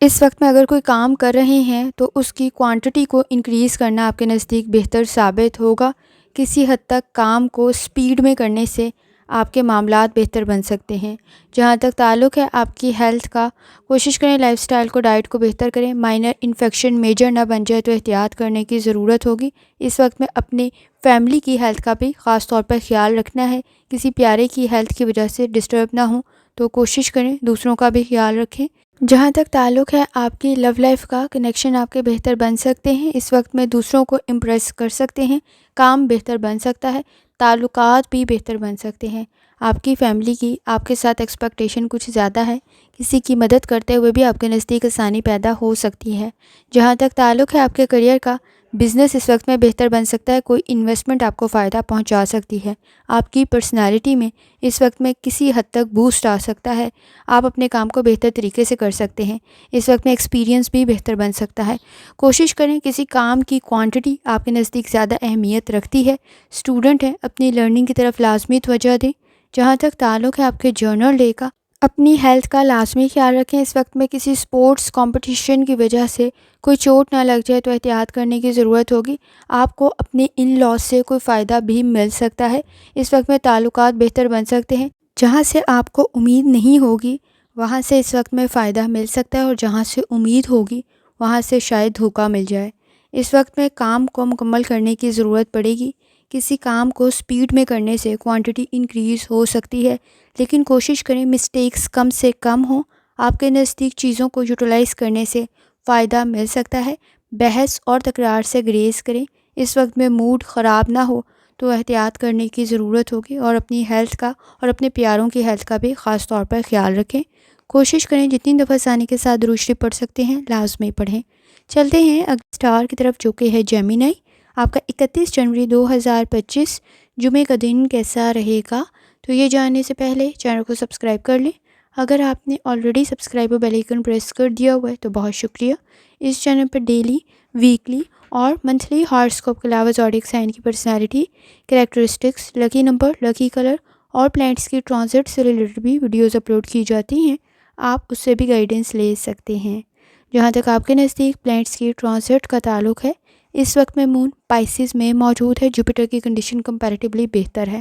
اس وقت میں اگر کوئی کام کر رہے ہیں تو اس کی کوانٹٹی کو انکریز کرنا آپ کے نزدیک بہتر ثابت ہوگا۔ کسی حد تک کام کو سپیڈ میں کرنے سے آپ کے معاملات بہتر بن سکتے ہیں۔ جہاں تک تعلق ہے آپ کی ہیلتھ کا، کوشش کریں لائف سٹائل کو، ڈائٹ کو بہتر کریں۔ مائنر انفیکشن میجر نہ بن جائے تو احتیاط کرنے کی ضرورت ہوگی۔ اس وقت میں اپنے فیملی کی ہیلتھ کا بھی خاص طور پر خیال رکھنا ہے۔ کسی پیارے کی ہیلتھ کی وجہ سے ڈسٹرب نہ ہوں تو کوشش کریں دوسروں کا بھی خیال رکھیں۔ جہاں تک تعلق ہے آپ کی لو لائف کا، کنیکشن آپ کے بہتر بن سکتے ہیں۔ اس وقت میں دوسروں کو امپریس کر سکتے ہیں، کام بہتر بن سکتا ہے، تعلقات بھی بہتر بن سکتے ہیں۔ آپ کی فیملی کی آپ کے ساتھ ایکسپیکٹیشن کچھ زیادہ ہے، کسی کی مدد کرتے ہوئے بھی آپ کے نزدیک آسانی پیدا ہو سکتی ہے۔ جہاں تک تعلق ہے آپ کے کریئر کا، بزنس اس وقت میں بہتر بن سکتا ہے، کوئی انویسٹمنٹ آپ کو فائدہ پہنچا سکتی ہے۔ آپ کی پرسنالٹی میں اس وقت میں کسی حد تک بوسٹ آ سکتا ہے، آپ اپنے کام کو بہتر طریقے سے کر سکتے ہیں۔ اس وقت میں ایکسپیرینس بھی بہتر بن سکتا ہے۔ کوشش کریں کسی کام کی کوانٹٹی آپ کے نزدیک زیادہ اہمیت رکھتی ہے۔ اسٹوڈنٹ ہیں اپنی لرننگ کی طرف لازمی توجہ دیں۔ جہاں تک تعلق ہے آپ کے جرنل ڈے کا، اپنی ہیلتھ کا لازمی خیال رکھیں۔ اس وقت میں کسی سپورٹس کمپٹیشن کی وجہ سے کوئی چوٹ نہ لگ جائے تو احتیاط کرنے کی ضرورت ہوگی۔ آپ کو اپنے ان لاس سے کوئی فائدہ بھی مل سکتا ہے۔ اس وقت میں تعلقات بہتر بن سکتے ہیں۔ جہاں سے آپ کو امید نہیں ہوگی وہاں سے اس وقت میں فائدہ مل سکتا ہے، اور جہاں سے امید ہوگی وہاں سے شاید دھوکہ مل جائے۔ اس وقت میں کام کو مکمل کرنے کی ضرورت پڑے گی۔ کسی کام کو سپیڈ میں کرنے سے کوانٹٹی انکریز ہو سکتی ہے، لیکن کوشش کریں مسٹیکس کم سے کم ہوں۔ آپ کے نزدیک چیزوں کو یوٹیلائز کرنے سے فائدہ مل سکتا ہے۔ بحث اور تکرار سے گریز کریں۔ اس وقت میں موڈ خراب نہ ہو تو احتیاط کرنے کی ضرورت ہوگی، اور اپنی ہیلتھ کا اور اپنے پیاروں کی ہیلتھ کا بھی خاص طور پر خیال رکھیں۔ کوشش کریں جتنی دفعہ آسانی کے ساتھ درود شریف پڑھ سکتے ہیں لازمی پڑھیں۔ چلتے ہیں اگلے اسٹار کی طرف جو کہ ہے جیمینائی۔ آپ کا 31 جنوری 2025 جمعے کا دن کیسا رہے گا؟ تو یہ جاننے سے پہلے چینل کو سبسکرائب کر لیں۔ اگر آپ نے already subscribe bell icon press کر دیا ہوا ہے تو بہت شکریہ۔ اس چینل پر ڈیلی، ویکلی اور منتھلی ہاراسکوپ کے علاوہ زوڈیک سائن کی personality, characteristics, lucky number, lucky colour اور پلانٹس کی ٹرانزٹ سے ریلیٹڈ بھی ویڈیوز اپلوڈ کی جاتی ہیں، آپ اس سے بھی گائیڈنس لے سکتے ہیں۔ جہاں تک آپ کے نزدیک پلانٹس کی ٹرانزٹ کا تعلق ہے، اس وقت میں مون پائسز میں موجود ہے، جوپیٹر کی کنڈیشن کمپیریٹیولی بہتر ہے۔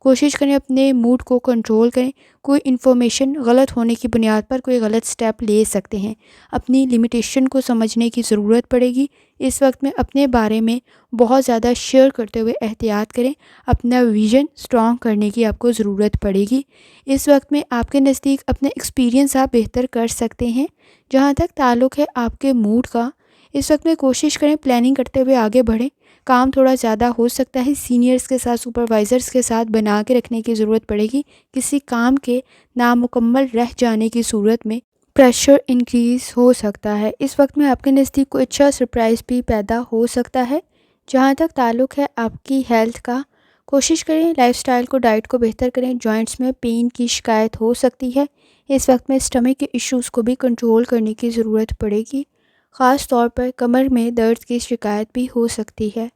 کوشش کریں اپنے موڈ کو کنٹرول کریں۔ کوئی انفارمیشن غلط ہونے کی بنیاد پر کوئی غلط سٹیپ لے سکتے ہیں۔ اپنی لمیٹیشن کو سمجھنے کی ضرورت پڑے گی۔ اس وقت میں اپنے بارے میں بہت زیادہ شیئر کرتے ہوئے احتیاط کریں۔ اپنا ویژن سٹرانگ کرنے کی آپ کو ضرورت پڑے گی۔ اس وقت میں آپ کے نزدیک اپنے ایکسپیرینس آپ بہتر کر سکتے ہیں۔ جہاں تک تعلق ہے آپ کے موڈ کا، اس وقت میں کوشش کریں پلاننگ کرتے ہوئے آگے بڑھیں۔ کام تھوڑا زیادہ ہو سکتا ہے، سینئرز کے ساتھ، سپروائزرز کے ساتھ بنا کے رکھنے کی ضرورت پڑے گی۔ کسی کام کے نامکمل رہ جانے کی صورت میں پریشر انکریز ہو سکتا ہے۔ اس وقت میں آپ کے نزدیک کوئی اچھا سرپرائز بھی پیدا ہو سکتا ہے۔ جہاں تک تعلق ہے آپ کی ہیلتھ کا، کوشش کریں لائف سٹائل کو، ڈائٹ کو بہتر کریں۔ جوائنٹس میں پین کی شکایت ہو سکتی ہے۔ اس وقت میں اسٹمک کے ایشوز کو بھی کنٹرول کرنے کی ضرورت پڑے گی۔ خاص طور پر کمر میں درد کی شکایت بھی ہو سکتی ہے۔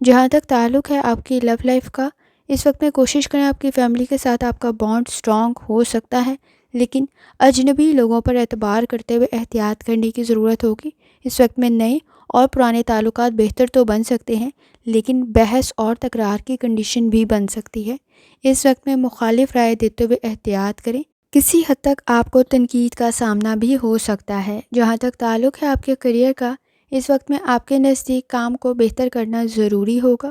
جہاں تک تعلق ہے آپ کی لو لائف کا، اس وقت میں کوشش کریں آپ کی فیملی کے ساتھ آپ کا بانڈ سٹرانگ ہو سکتا ہے، لیکن اجنبی لوگوں پر اعتبار کرتے ہوئے احتیاط کرنے کی ضرورت ہوگی۔ اس وقت میں نئے اور پرانے تعلقات بہتر تو بن سکتے ہیں، لیکن بحث اور تکرار کی کنڈیشن بھی بن سکتی ہے۔ اس وقت میں مخالف رائے دیتے ہوئے احتیاط کریں۔ کسی حد تک آپ کو تنقید کا سامنا بھی ہو سکتا ہے۔ جہاں تک تعلق ہے آپ کے کریئر کا، اس وقت میں آپ کے نزدیک کام کو بہتر کرنا ضروری ہوگا۔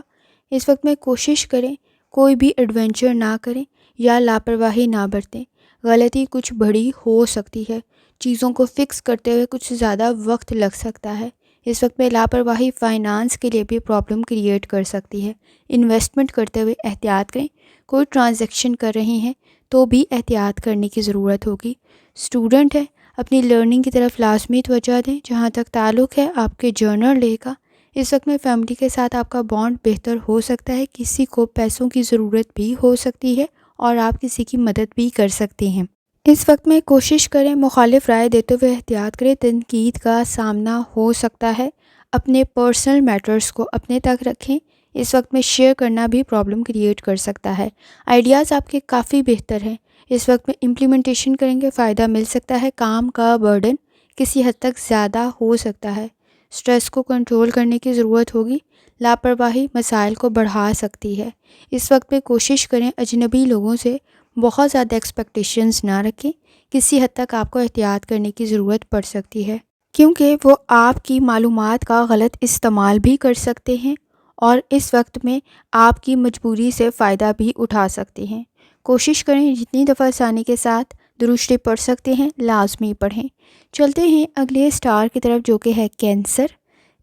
اس وقت میں کوشش کریں کوئی بھی ایڈونچر نہ کریں یا لاپرواہی نہ برتیں۔ غلطی کچھ بڑی ہو سکتی ہے، چیزوں کو فکس کرتے ہوئے کچھ زیادہ وقت لگ سکتا ہے۔ اس وقت میں لاپرواہی فائنانس کے لیے بھی پرابلم کریٹ کر سکتی ہے۔ انویسٹمنٹ کرتے ہوئے احتیاط کریں۔ کوئی ٹرانزیکشن کر رہے ہیں تو بھی احتیاط کرنے کی ضرورت ہوگی۔ اسٹوڈنٹ ہے اپنی لرننگ کی طرف لازمی توجہ دیں۔ جہاں تک تعلق ہے آپ کے جرنل ڈے کا، اس وقت میں فیملی کے ساتھ آپ کا بانڈ بہتر ہو سکتا ہے۔ کسی کو پیسوں کی ضرورت بھی ہو سکتی ہے اور آپ کسی کی مدد بھی کر سکتے ہیں۔ اس وقت میں کوشش کریں مخالف رائے دیتے ہوئے احتیاط کریں، تنقید کا سامنا ہو سکتا ہے۔ اپنے پرسنل میٹرز کو اپنے تک رکھیں۔ اس وقت میں شیئر کرنا بھی پرابلم کریٹ کر سکتا ہے۔ آئیڈیاز آپ کے کافی بہتر ہیں، اس وقت میں امپلیمنٹیشن کریں گے فائدہ مل سکتا ہے۔ کام کا برڈن کسی حد تک زیادہ ہو سکتا ہے۔ سٹریس کو کنٹرول کرنے کی ضرورت ہوگی۔ لاپرواہی مسائل کو بڑھا سکتی ہے۔ اس وقت میں کوشش کریں اجنبی لوگوں سے بہت زیادہ ایکسپیکٹیشنز نہ رکھیں۔ کسی حد تک آپ کو احتیاط کرنے کی ضرورت پڑ سکتی ہے، کیونکہ وہ آپ کی معلومات کا غلط استعمال بھی کر سکتے ہیں اور اس وقت میں آپ کی مجبوری سے فائدہ بھی اٹھا سکتے ہیں۔ کوشش کریں جتنی دفعہ آسانی کے ساتھ درود شریف پڑھ سکتے ہیں لازمی پڑھیں۔ چلتے ہیں اگلے سٹار کی طرف جو کہ ہے کینسر۔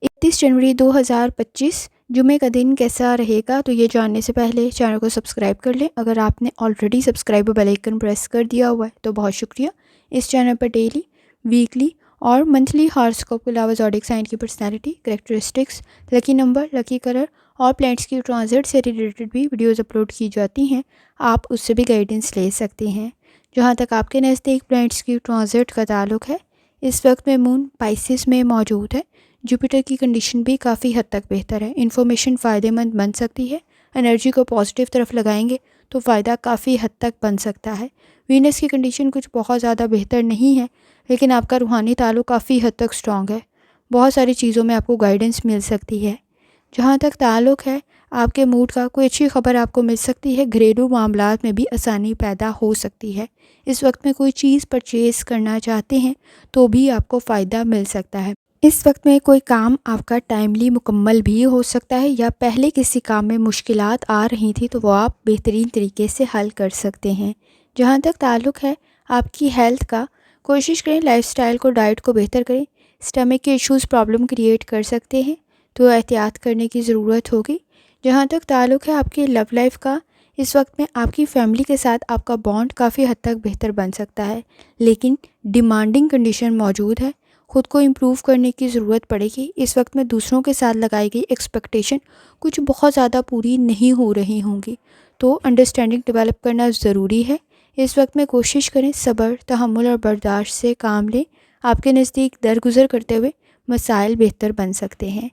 31 جنوری 2025 جمعے کا دن کیسا رہے گا؟ تو یہ جاننے سے پہلے چینل کو سبسکرائب کر لیں۔ اگر آپ نے already subscribe bell icon press کر دیا ہوا ہے تو بہت شکریہ۔ اس چینل پر ڈیلی، ویکلی اور منتھلی ہاراسکوپ کے علاوہ زوڈیک سائن کی personality, characteristics, lucky number, lucky colour اور پلینٹس کی ٹرانزٹ سے ریلیٹڈ بھی ویڈیوز اپلوڈ کی جاتی ہیں۔ آپ اس سے بھی گائیڈنس لے سکتے ہیں۔ جہاں تک آپ کے نزدیک پلینٹس کی ٹرانزٹ کا تعلق ہے، اس وقت میں مون پائسس میں موجود ہے۔ جوپیٹر کی کنڈیشن بھی کافی حد تک بہتر ہے۔ انفارمیشن فائدہ مند بن سکتی ہے۔ انرجی کو پازیٹیو طرف لگائیں گے تو فائدہ کافی حد تک بن سکتا ہے۔ وینس کی کنڈیشن کچھ بہت زیادہ بہتر نہیں ہے، لیکن آپ کا روحانی تعلق کافی حد تک سٹرانگ ہے۔ بہت ساری چیزوں میں آپ کو گائیڈنس مل سکتی ہے۔ جہاں تک تعلق ہے آپ کے موڈ کا، کوئی اچھی خبر آپ کو مل سکتی ہے۔ گھریلو معاملات میں بھی آسانی پیدا ہو سکتی ہے۔ اس وقت میں کوئی چیز پرچیز کرنا چاہتے ہیں تو بھی آپ کو فائدہ مل سکتا ہے۔ اس وقت میں کوئی کام آپ کا ٹائملی مکمل بھی ہو سکتا ہے، یا پہلے کسی کام میں مشکلات آ رہی تھی تو وہ آپ بہترین طریقے سے حل کر سکتے ہیں۔ جہاں تک تعلق ہے آپ کی ہیلتھ کا، کوشش کریں لائف سٹائل کو، ڈائٹ کو بہتر کریں۔ اسٹمک کے ایشوز پرابلم کریٹ کر سکتے ہیں تو احتیاط کرنے کی ضرورت ہوگی۔ جہاں تک تعلق ہے آپ کی لو لائف کا، اس وقت میں آپ کی فیملی کے ساتھ آپ کا بانڈ کافی حد تک بہتر بن سکتا ہے، لیکن ڈیمانڈنگ کنڈیشن موجود ہے۔ خود کو امپروو کرنے کی ضرورت پڑے گی۔ اس وقت میں دوسروں کے ساتھ لگائی گئی ایکسپیکٹیشن کچھ بہت زیادہ پوری نہیں ہو رہی ہوں گی، تو انڈرسٹینڈنگ ڈیولپ کرنا ضروری ہے۔ اس وقت میں کوشش کریں صبر، تحمل اور برداشت سے کام لیں۔ آپ کے نزدیک درگزر کرتے ہوئے مسائل بہتر بن سکتے ہیں۔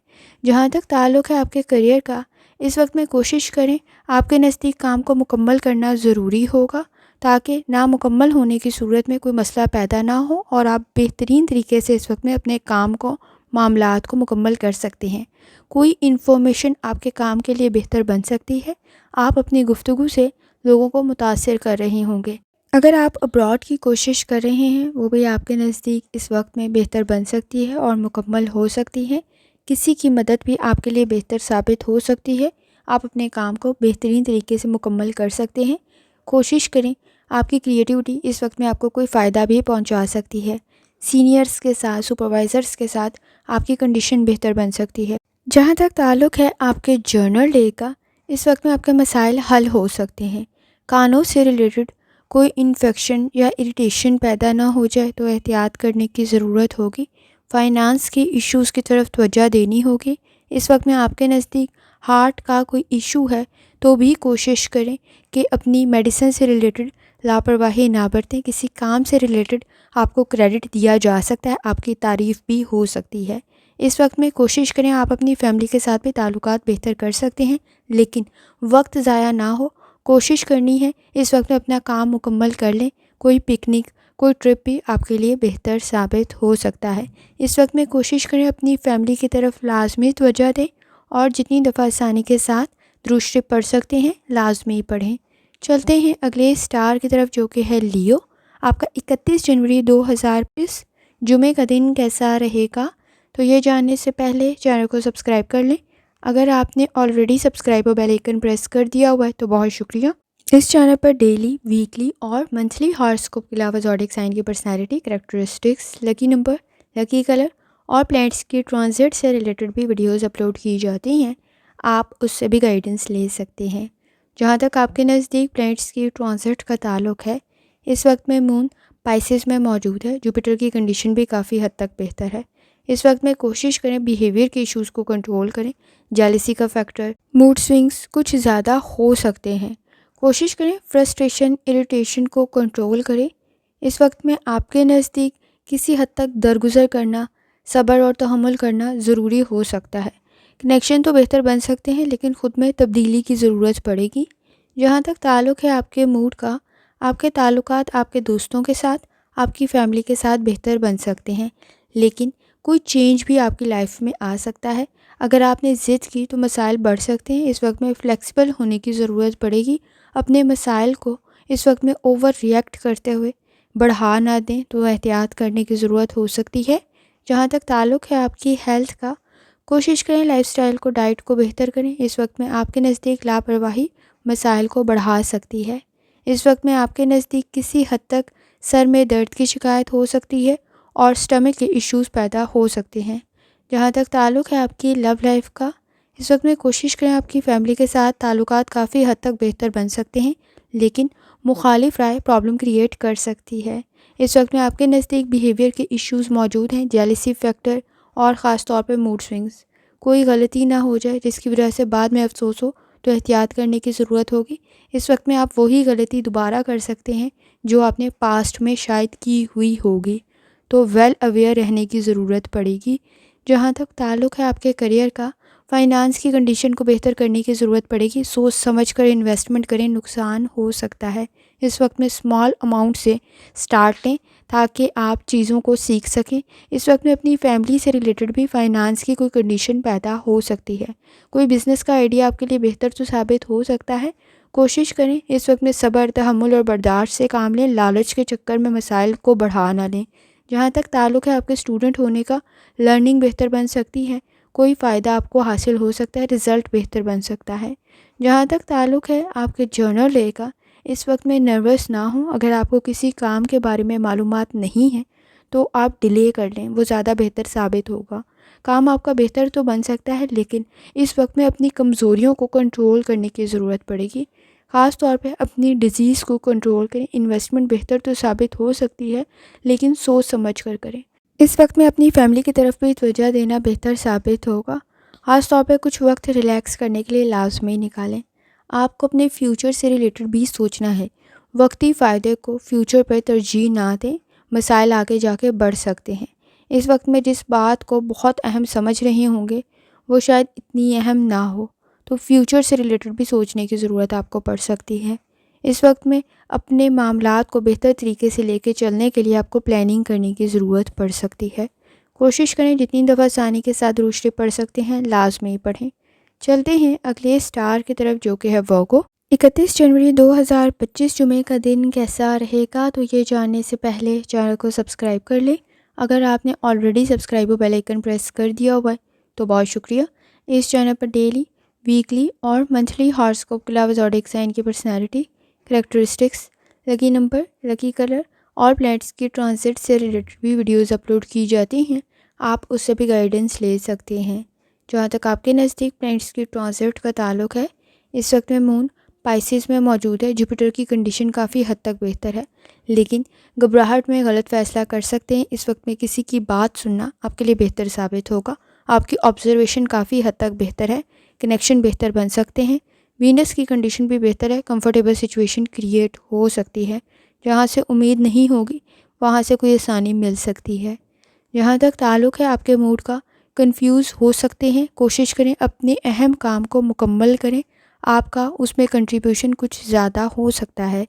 جہاں تک تعلق ہے آپ کے کیریئر کا، اس وقت میں کوشش کریں آپ کے نزدیک کام کو مکمل کرنا ضروری ہوگا، تاکہ نامکمل ہونے کی صورت میں کوئی مسئلہ پیدا نہ ہو اور آپ بہترین طریقے سے اس وقت میں اپنے کام کو، معاملات کو مکمل کر سکتے ہیں۔ کوئی انفارمیشن آپ کے کام کے لیے بہتر بن سکتی ہے۔ آپ اپنی گفتگو سے لوگوں کو متاثر کر رہے ہوں گے۔ اگر آپ ابراڈ کی کوشش کر رہے ہیں، وہ بھی آپ کے نزدیک اس وقت میں بہتر بن سکتی ہے اور مکمل ہو سکتی ہے۔ کسی کی مدد بھی آپ کے لیے بہتر ثابت ہو سکتی ہے۔ آپ اپنے کام کو بہترین طریقے سے مکمل کر سکتے ہیں۔ کوشش کریں، آپ کی کریٹیوٹی اس وقت میں آپ کو کوئی فائدہ بھی پہنچا سکتی ہے۔ سینئرز کے ساتھ، سپروائزرز کے ساتھ آپ کی کنڈیشن بہتر بن سکتی ہے۔ جہاں تک تعلق ہے آپ کے جرنل ڈے کا، اس وقت میں آپ کے مسائل حل ہو سکتے ہیں۔ کانوں سے ریلیٹڈ کوئی انفیکشن یا اریٹیشن پیدا نہ ہو جائے تو احتیاط کرنے کی ضرورت ہوگی۔ فائنانس کی ایشوز کی طرف توجہ دینی ہوگی۔ اس وقت میں آپ کے نزدیک ہارٹ کا کوئی ایشو ہے تو بھی کوشش کریں کہ اپنی میڈیسن سے ریلیٹڈ لاپرواہی نہ برتیں۔ کسی کام سے ریلیٹڈ آپ کو کریڈٹ دیا جا سکتا ہے، آپ کی تعریف بھی ہو سکتی ہے۔ اس وقت میں کوشش کریں آپ اپنی فیملی کے ساتھ بھی تعلقات بہتر کر سکتے ہیں، لیکن وقت ضائع نہ ہو۔ کوشش کرنی ہے اس وقت میں اپنا کام مکمل کر لیں۔ کوئی پکنک، کوئی ٹرپ بھی آپ کے لیے بہتر ثابت ہو سکتا ہے۔ اس وقت میں کوشش کریں اپنی فیملی کی طرف لازمی توجہ دیں اور جتنی دفعہ آسانی کے ساتھ درود شریف پڑھ سکتے ہیں لازمی پڑھیں۔ چلتے ہیں اگلے سٹار کی طرف جو کہ ہے لیو۔ آپ کا 31 جنوری 2025 جمعے کا دن کیسا رہے گا؟ تو یہ جاننے سے پہلے چینل کو سبسکرائب کر لیں۔ اگر آپ نے آلریڈی سبسکرائب اور بیل آئیکن پریس کر دیا ہوا ہے تو بہت شکریہ۔ اس چینل پر ڈیلی، ویکلی اور منتھلی ہاراسکوپ کے علاوہ زوڈیک سائن کی personality, characteristics, lucky number, lucky colour اور پلینٹس کی ٹرانزٹ سے ریلیٹڈ بھی ویڈیوز اپلوڈ کی جاتی ہیں۔ آپ اس سے بھی گائیڈنس لے سکتے ہیں۔ جہاں تک آپ کے نزدیک پلینٹس کی ٹرانزٹ کا تعلق ہے، اس وقت میں مون پائسس میں موجود ہے۔ جوپیٹر کی کنڈیشن بھی کافی حد تک بہتر ہے۔ اس وقت میں کوشش کریں بیہیویئر کے ایشوز کو کنٹرول کریں۔ جیلسی کا فیکٹر، موڈ سوئنگز کچھ زیادہ ہو سکتے ہیں۔ کوشش کریں فرسٹریشن، اریٹیشن کو کنٹرول کریں۔ اس وقت میں آپ کے نزدیک کسی حد تک درگزر کرنا، صبر اور تحمل کرنا ضروری ہو سکتا ہے۔ کنیکشن تو بہتر بن سکتے ہیں، لیکن خود میں تبدیلی کی ضرورت پڑے گی۔ جہاں تک تعلق ہے آپ کے موڈ کا، آپ کے تعلقات آپ کے دوستوں کے ساتھ، آپ کی فیملی کے ساتھ بہتر بن سکتے ہیں، لیکن کوئی چینج بھی آپ کی لائف میں آ سکتا ہے۔ اگر آپ نے ضد کی تو مسائل بڑھ سکتے ہیں۔ اس وقت میں فلیکسیبل ہونے کی ضرورت پڑے گی۔ اپنے مسائل کو اس وقت میں اوور ریئیکٹ کرتے ہوئے بڑھا نہ دیں تو احتیاط کرنے کی ضرورت ہو سکتی ہے۔ جہاں تک تعلق ہے آپ کی ہیلتھ کا، کوشش کریں لائف سٹائل کو، ڈائٹ کو بہتر کریں۔ اس وقت میں آپ کے نزدیک لاپرواہی مسائل کو بڑھا سکتی ہے۔ اس وقت میں آپ کے نزدیک کسی حد تک سر میں درد کی شکایت ہو سکتی ہے اور سٹمک کے ایشوز پیدا ہو سکتے ہیں۔ جہاں تک تعلق ہے آپ کی لو لائف کا، اس وقت میں کوشش کریں آپ کی فیملی کے ساتھ تعلقات کافی حد تک بہتر بن سکتے ہیں، لیکن مخالف رائے پرابلم کریٹ کر سکتی ہے۔ اس وقت میں آپ کے نزدیک بیہیویئر کے ایشوز موجود ہیں، جیلسی فیکٹر اور خاص طور پہ موڈ سوئنگز۔ کوئی غلطی نہ ہو جائے جس کی وجہ سے بعد میں افسوس ہو تو احتیاط کرنے کی ضرورت ہوگی۔ اس وقت میں آپ وہی غلطی دوبارہ کر سکتے ہیں جو آپ نے پاسٹ میں شاید کی ہوئی ہوگی، تو ویل اویئر رہنے کی ضرورت پڑے گی۔ جہاں تک تعلق ہے آپ کے کریئر کا، فائنانس کی کنڈیشن کو بہتر کرنے کی ضرورت پڑے گی۔ سوچ سمجھ کر انویسٹمنٹ کریں، نقصان ہو سکتا ہے۔ اس وقت میں اسمال اماؤنٹ سے سٹارٹ لیں تاکہ آپ چیزوں کو سیکھ سکیں۔ اس وقت میں اپنی فیملی سے ریلیٹڈ بھی فائنانس کی کوئی کنڈیشن پیدا ہو سکتی ہے۔ کوئی بزنس کا آئیڈیا آپ کے لیے بہتر تو ثابت ہو سکتا ہے۔ کوشش کریں اس وقت میں صبر، تحمل اور برداشت سے کام لیں، لالچ کے چکر میں مسائل کو بڑھا نہ لیں۔ جہاں تک تعلق ہے آپ کے اسٹوڈنٹ ہونے کا، لرننگ بہتر بن سکتی ہے، کوئی فائدہ آپ کو حاصل ہو سکتا ہے، رزلٹ بہتر بن سکتا ہے۔ جہاں تک تعلق ہے آپ کے جرنل لے کا، اس وقت میں نروس نہ ہوں۔ اگر آپ کو کسی کام کے بارے میں معلومات نہیں ہیں تو آپ ڈیلے کر لیں، وہ زیادہ بہتر ثابت ہوگا۔ کام آپ کا بہتر تو بن سکتا ہے، لیکن اس وقت میں اپنی کمزوریوں کو کنٹرول کرنے کی ضرورت پڑے گی۔ خاص طور پہ اپنی ڈیزیز کو کنٹرول کریں۔ انویسٹمنٹ بہتر تو ثابت ہو سکتی ہے، لیکن سوچ سمجھ کر کریں۔ اس وقت میں اپنی فیملی کی طرف بھی توجہ دینا بہتر ثابت ہوگا۔ خاص طور پہ کچھ وقت ریلیکس کرنے کے لیے لازمی نکالیں۔ آپ کو اپنے فیوچر سے ریلیٹڈ بھی سوچنا ہے۔ وقتی فائدے کو فیوچر پر ترجیح نہ دیں، مسائل آگے جا کے بڑھ سکتے ہیں۔ اس وقت میں جس بات کو بہت اہم سمجھ رہے ہوں گے وہ شاید اتنی اہم نہ ہو، تو فیوچر سے ریلیٹڈ بھی سوچنے کی ضرورت آپ کو پڑ سکتی ہے۔ اس وقت میں اپنے معاملات کو بہتر طریقے سے لے کے چلنے کے لیے آپ کو پلاننگ کرنے کی ضرورت پڑ سکتی ہے۔ کوشش کریں جتنی دفعہ آسانی کے ساتھ روشتے پڑھ سکتے ہیں لازمی پڑھیں۔ چلتے ہیں اگلے سٹار کی طرف جو کہ ہے ورگو۔ 31 جنوری 2025 جمعے کا دن کیسا رہے گا، تو یہ جاننے سے پہلے چینل کو سبسکرائب کر لیں۔ اگر آپ نے already subscribe bell icon press کر دیا ہوا ہے تو بہت شکریہ۔ اس چینل پر ڈیلی، ویکلی اور منتھلی ہاراسکوپ کے علاوہ زوڈیک سائن کی personality, characteristics, lucky number, lucky colour اور پلانٹس کی ٹرانزٹ سے ریلیٹڈ بھی ویڈیوز اپلوڈ کی جاتی ہیں۔ آپ اس سے بھی گائیڈنس لے سکتے ہیں۔ جہاں تک آپ کے نزدیک پلانٹس کی ٹرانزٹ کا تعلق ہے، اس وقت میں مون پائسیز میں موجود ہے۔ جوپیٹر کی کنڈیشن کافی حد تک بہتر ہے، لیکن گھبراہٹ میں غلط فیصلہ کر سکتے ہیں۔ اس وقت میں کسی کی بات سننا آپ کے لیے بہتر ثابت ہوگا۔ آپ کی آبزرویشن کافی حد تک بہتر ہے، کنیکشن بہتر بن سکتے ہیں۔ وینس کی کنڈیشن بھی بہتر ہے، کمفرٹیبل سچویشن کریٹ ہو سکتی ہے۔ جہاں سے امید نہیں ہوگی وہاں سے کوئی آسانی مل سکتی ہے۔ جہاں تک تعلق ہے آپ کے موڈ کا، کنفیوز ہو سکتے ہیں۔ کوشش کریں اپنے اہم کام کو مکمل کریں، آپ کا اس میں کنٹریبیوشن کچھ زیادہ ہو سکتا ہے۔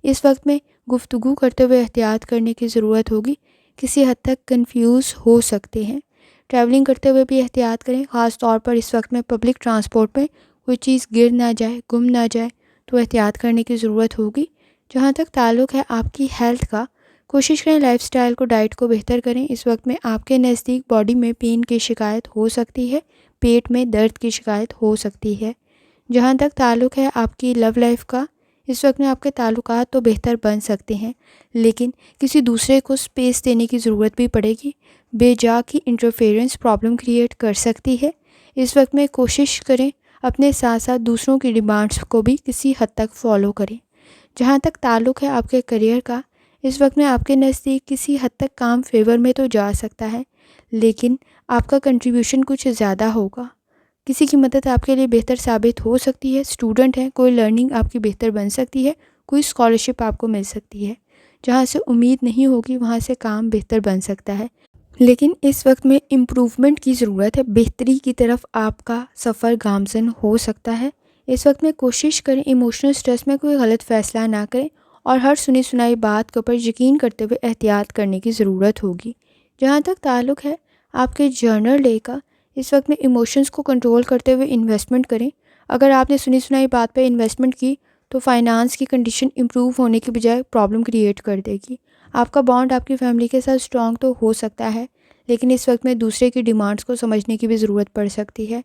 اس وقت میں گفتگو کرتے ہوئے احتیاط کرنے کی ضرورت ہوگی، کسی حد تک کنفیوز ہو سکتے ہیں۔ ٹریولنگ کرتے ہوئے بھی احتیاط کریں، خاص طور پر اس وقت میں پبلک ٹرانسپورٹ میں کوئی چیز گر نہ جائے، گم نہ جائے، تو احتیاط کرنے کی ضرورت ہوگی۔ جہاں تک تعلق ہے آپ کی ہیلتھ کا، کوشش کریں لائف سٹائل کو، ڈائٹ کو بہتر کریں۔ اس وقت میں آپ کے نزدیک باڈی میں پین کی شکایت ہو سکتی ہے، پیٹ میں درد کی شکایت ہو سکتی ہے۔ جہاں تک تعلق ہے آپ کی لو لائف کا، اس وقت میں آپ کے تعلقات تو بہتر بن سکتے ہیں، لیکن کسی دوسرے کو سپیس دینے کی ضرورت بھی پڑے گی۔ بے جا کی انٹرفیئرنس پرابلم کریٹ کر سکتی ہے۔ اس وقت میں کوشش کریں اپنے ساتھ ساتھ دوسروں کی ڈیمانڈس کو بھی کسی حد تک فالو کریں۔ جہاں تک تعلق ہے آپ کے کریئر کا، اس وقت میں آپ کے نزدیک کسی حد تک کام فیور میں تو جا سکتا ہے، لیکن آپ کا کنٹریبیوشن کچھ زیادہ ہوگا۔ کسی کی مدد آپ کے لیے بہتر ثابت ہو سکتی ہے۔ اسٹوڈنٹ ہیں، کوئی لرننگ آپ کی بہتر بن سکتی ہے، کوئی اسکالرشپ آپ کو مل سکتی ہے۔ جہاں سے امید نہیں ہوگی وہاں سے کام بہتر بن سکتا ہے، لیکن اس وقت میں امپروومنٹ کی ضرورت ہے۔ بہتری کی طرف آپ کا سفر گامزن ہو سکتا ہے۔ اس وقت میں کوشش کریں ایموشنل سٹریس میں کوئی غلط فیصلہ نہ کریں اور ہر سنی سنائی بات کے اوپر یقین کرتے ہوئے احتیاط کرنے کی ضرورت ہوگی۔ جہاں تک تعلق ہے آپ کے جرنل ڈے کا، اس وقت میں ایموشنز کو کنٹرول کرتے ہوئے انویسٹمنٹ کریں۔ اگر آپ نے سنی سنائی بات پہ انویسٹمنٹ کی تو فائنانس کی کنڈیشن امپروو ہونے کی بجائے پرابلم کریٹ کر دے گی۔ آپ کا بانڈ آپ کی فیملی کے ساتھ اسٹرانگ تو ہو سکتا ہے، لیکن اس وقت میں دوسرے کی ڈیمانڈس کو سمجھنے کی بھی ضرورت پڑ سکتی ہے۔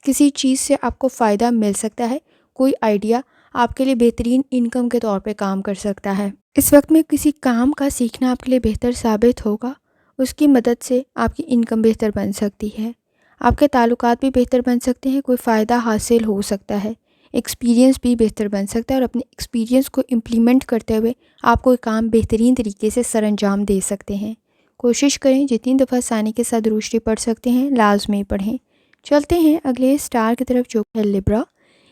کسی چیز سے آپ کو فائدہ مل سکتا ہے، کوئی آئیڈیا آپ کے لیے بہترین انکم کے طور پہ کام کر سکتا ہے۔ اس وقت میں کسی کام کا سیکھنا آپ کے لیے بہتر ثابت ہوگا، اس کی مدد سے آپ کی انکم بہتر بن سکتی ہے، آپ کے تعلقات بھی بہتر بن سکتے ہیں، کوئی فائدہ حاصل ہو سکتا ہے، ایکسپیرینس بھی بہتر بن سکتا ہے، اور اپنے ایکسپیرینس کو امپلیمنٹ کرتے ہوئے آپ کوئی کام بہترین طریقے سے سر انجام دے سکتے ہیں۔ کوشش کریں جتنی دفعہ ثانی کے ساتھ روشنی پڑھ سکتے ہیں لازمی پڑھیں۔ چلتے ہیں اگلے اسٹار کی طرف جو ہے لیبرا۔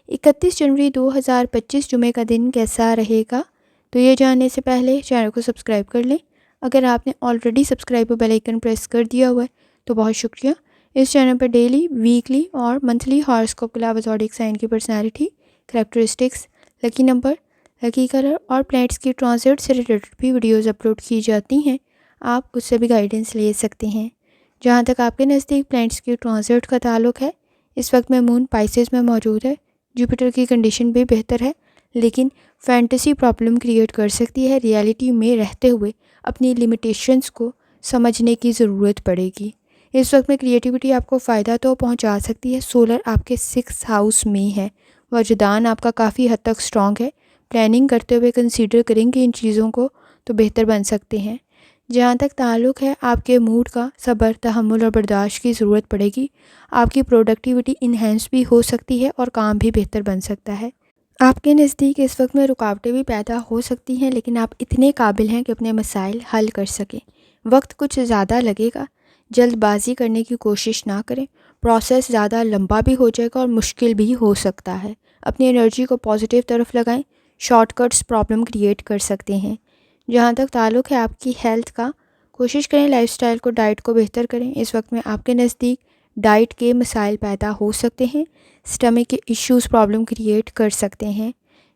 31 جنوری 2025 جمعے کا دن کیسا رہے گا؟ تو یہ جاننے سے پہلے چینل کو سبسکرائب کر لیں۔ اگر آپ نے already subscribe bell icon press کر دیا ہوا ہے تو بہت شکریہ۔ اس چینل پر ڈیلی، ویکلی اور منتھلی ہاراسکوپ کے علاوہ زوڈیک سائن کی personality, characteristics, lucky number, lucky colour اور پلانٹس کی ٹرانزٹ سے ریلیٹڈ بھی ویڈیوز اپلوڈ کی جاتی ہیں، آپ اس سے بھی گائیڈنس لے سکتے ہیں۔ جہاں تک آپ کے نزدیک پلانٹس کی ٹرانزٹ کا تعلق ہے، اس وقت میں مون پائسز میں موجود ہے، جوپیٹر کی کنڈیشن بھی بہتر ہے، لیکن فینٹیسی پرابلم کریٹ کر سکتی ہے۔ ریالٹی میں رہتے ہوئے اپنی لیمیٹیشنز کو سمجھنے کی ضرورت پڑے گی۔ اس وقت میں کریٹیوٹی آپ کو فائدہ تو پہنچا سکتی ہے۔ سولر آپ کے 6 ہاؤس میں ہے، وجدان آپ کا کافی حد تک اسٹرانگ ہے۔ پلاننگ کرتے ہوئے کنسیڈر کریں کہ ان چیزوں کو تو بہتر بن سکتے ہیں۔ جہاں تک تعلق ہے آپ کے موڈ کا، صبر، تحمل اور برداشت کی ضرورت پڑے گی۔ آپ کی پروڈکٹیوٹی انہینس بھی ہو سکتی ہے اور کام بھی بہتر بن سکتا ہے۔ آپ کے نزدیک اس وقت میں رکاوٹیں بھی پیدا ہو سکتی ہیں، لیکن آپ اتنے قابل ہیں کہ اپنے مسائل حل کر سکیں۔ وقت کچھ زیادہ لگے گا، جلد بازی کرنے کی کوشش نہ کریں، پروسیس زیادہ لمبا بھی ہو جائے گا اور مشکل بھی ہو سکتا ہے۔ اپنی انرجی کو پازیٹیو طرف لگائیں، شارٹ کٹس پرابلم کریٹ کر سکتے ہیں۔ جہاں تک تعلق ہے آپ کی ہیلتھ کا، کوشش کریں لائف سٹائل کو، ڈائٹ کو بہتر کریں۔ اس وقت میں آپ کے نزدیک ڈائٹ کے مسائل پیدا ہو سکتے ہیں، سٹمک کے ایشوز پرابلم کریٹ کر سکتے ہیں۔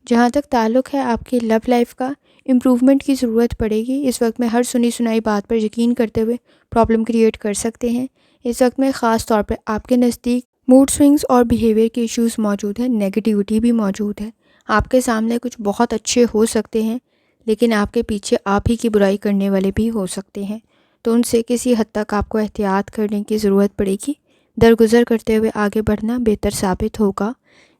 جہاں تک تعلق ہے آپ کی لو لائف کا، امپروومنٹ کی ضرورت پڑے گی۔ اس وقت میں ہر سنی سنائی بات پر یقین کرتے ہوئے پرابلم کریٹ کر سکتے ہیں۔ اس وقت میں خاص طور پر آپ کے نزدیک موڈ سوئنگز اور بیہیویئر کے ایشوز موجود ہیں، نیگیٹیوٹی بھی موجود ہے۔ آپ کے سامنے کچھ بہت اچھے ہو سکتے ہیں، لیکن آپ کے پیچھے آپ ہی کی برائی کرنے والے بھی ہو سکتے ہیں، تو ان سے کسی حد تک آپ کو احتیاط کرنے کی ضرورت پڑے گی۔ درگزر کرتے ہوئے آگے بڑھنا بہتر ثابت ہوگا۔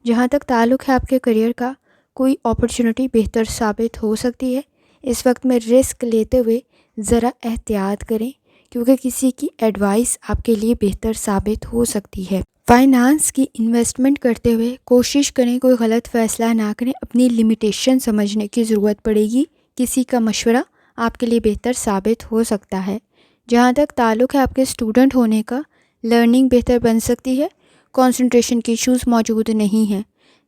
جہاں تک تعلق ہے آپ کے کریئر کا، کوئی اپرچونٹی بہتر ثابت ہو سکتی ہے۔ اس وقت میں رسک لیتے ہوئے ذرا احتیاط کریں، کیونکہ کسی کی ایڈوائس آپ کے لیے بہتر ثابت ہو سکتی ہے۔ فائنانس کی انویسٹمنٹ کرتے ہوئے کوشش کریں کوئی غلط فیصلہ نہ کریں، اپنی لمیٹیشن سمجھنے کی ضرورت پڑے گی۔ کسی کا مشورہ آپ کے لیے بہتر ثابت ہو سکتا ہے۔ جہاں تک تعلق ہے آپ کے اسٹوڈنٹ ہونے کا، لرننگ بہتر بن سکتی ہے، کنسنٹریشن کے ایشوز موجود نہیں ہیں۔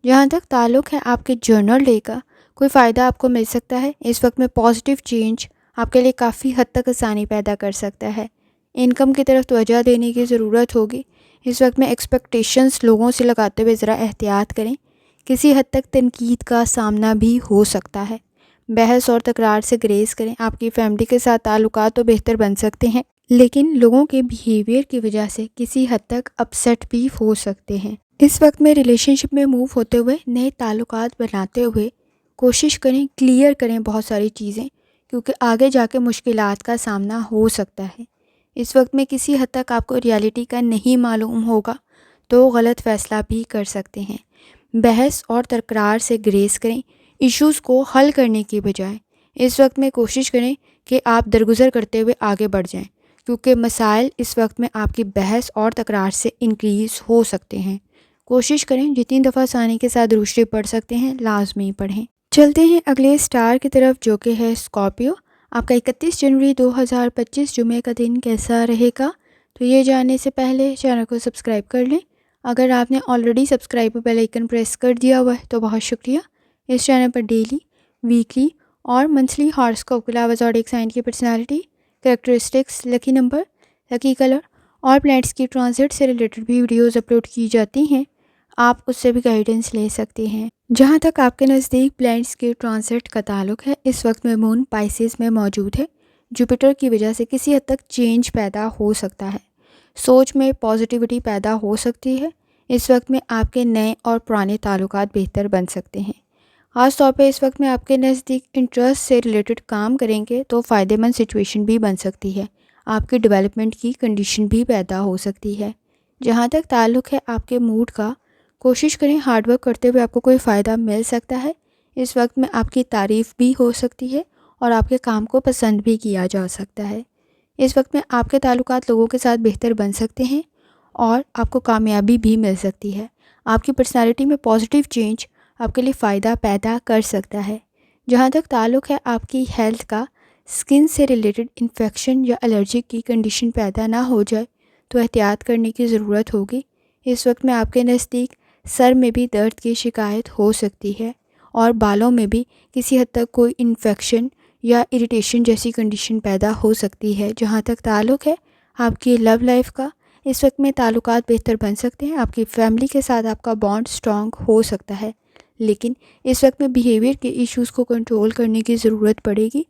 جہاں تک تعلق ہے آپ کے جرنل ڈے کا، کوئی فائدہ آپ کو مل سکتا ہے۔ اس وقت میں پازیٹیو چینج آپ کے لیے کافی حد تک آسانی پیدا کر سکتا ہے۔ انکم کی طرف توجہ دینے کی ضرورت ہوگی۔ اس وقت میں ایکسپیکٹیشنز لوگوں سے لگاتے ہوئے ذرا احتیاط کریں، کسی حد تک تنقید کا سامنا بھی ہو سکتا ہے۔ بحث اور تکرار سے گریز کریں۔ آپ کی فیملی کے ساتھ تعلقات تو بہتر بن سکتے ہیں، لیکن لوگوں کے بیہیویئر کی وجہ سے کسی حد تک اپسیٹ بھی ہو سکتے ہیں۔ اس وقت میں ریلیشن شپ میں موو ہوتے ہوئے، نئے تعلقات بناتے ہوئے کوشش کریں کلیئر کریں بہت ساری چیزیں، کیونکہ آگے جا کے مشکلات کا سامنا ہو سکتا ہے۔ اس وقت میں کسی حد تک آپ کو ریالٹی کا نہیں معلوم ہوگا تو غلط فیصلہ بھی کر سکتے ہیں۔ بحث اور تکرار سے گریز کریں، ایشوز کو حل کرنے کی بجائے۔ اس وقت میں کوشش کریں کہ آپ درگزر کرتے ہوئے آگے بڑھ جائیں، کیونکہ مسائل اس وقت میں آپ کی بحث اور تکرار سے انکریز ہو سکتے ہیں۔ کوشش کریں جتنی دفعہ ثانی کے ساتھ روشنی پڑھ سکتے ہیں لازمی پڑھیں۔ چلتے ہیں اگلے اسٹار کی طرف جو کہ ہے اسکارپیو۔ آپ کا 31 جنوری 2025 جمعے کا دن کیسا رہے گا؟ تو یہ جاننے سے پہلے چینل کو سبسکرائب کر لیں۔ اگر آپ نے already subscribe bell icon press کر دیا ہوا ہے تو بہت شکریہ۔ اس چینل پر ڈیلی، ویکلی اور منتھلی ہاراسکوپ کے علاوہ زوڈیک سائن کی personality, characteristics, lucky number, lucky colour اور پلانٹس کی ٹرانزٹ سے ریلیٹڈ بھی ویڈیوز اپلوڈ کی جاتی ہیں، آپ اس سے بھی گائیڈنس لے سکتے ہیں۔ جہاں تک آپ کے نزدیک پلینٹس کے ٹرانزٹ کا تعلق ہے، اس وقت میں مون پائسیز میں موجود ہے۔ جوپیٹر کی وجہ سے کسی حد تک چینج پیدا ہو سکتا ہے، سوچ میں پازیٹیوٹی پیدا ہو سکتی ہے۔ اس وقت میں آپ کے نئے اور پرانے تعلقات بہتر بن سکتے ہیں۔ خاص طور پہ اس وقت میں آپ کے نزدیک انٹرسٹ سے ریلیٹڈ کام کریں گے تو فائدہ مند سچویشن بھی بن سکتی ہے، آپ کی ڈیولپمنٹ کی کنڈیشن بھی پیدا ہو سکتی ہے۔ جہاں تک تعلق ہے آپ کے موڈ کا، کوشش کریں ہارڈ ورک کرتے ہوئے آپ کو کوئی فائدہ مل سکتا ہے۔ اس وقت میں آپ کی تعریف بھی ہو سکتی ہے اور آپ کے کام کو پسند بھی کیا جا سکتا ہے۔ اس وقت میں آپ کے تعلقات لوگوں کے ساتھ بہتر بن سکتے ہیں اور آپ کو کامیابی بھی مل سکتی ہے۔ آپ کی پرسنالٹی میں پازیٹیو چینج آپ کے لیے فائدہ پیدا کر سکتا ہے۔ جہاں تک تعلق ہے آپ کی ہیلتھ کا، اسکن سے ریلیٹڈ انفیکشن یا الرجی کی کنڈیشن پیدا نہ ہو جائے تو احتیاط کرنے کی ضرورت ہوگی۔ اس وقت میں آپ کے نزدیک سر میں بھی درد کی شکایت ہو سکتی ہے اور بالوں میں بھی کسی حد تک کوئی انفیکشن یا اریٹیشن جیسی کنڈیشن پیدا ہو سکتی ہے۔ جہاں تک تعلق ہے آپ کی لو لائف کا، اس وقت میں تعلقات بہتر بن سکتے ہیں۔ آپ کی فیملی کے ساتھ آپ کا بانڈ اسٹرانگ ہو سکتا ہے، لیکن اس وقت میں بیہیویئر کے ایشوز کو کنٹرول کرنے کی ضرورت پڑے گی۔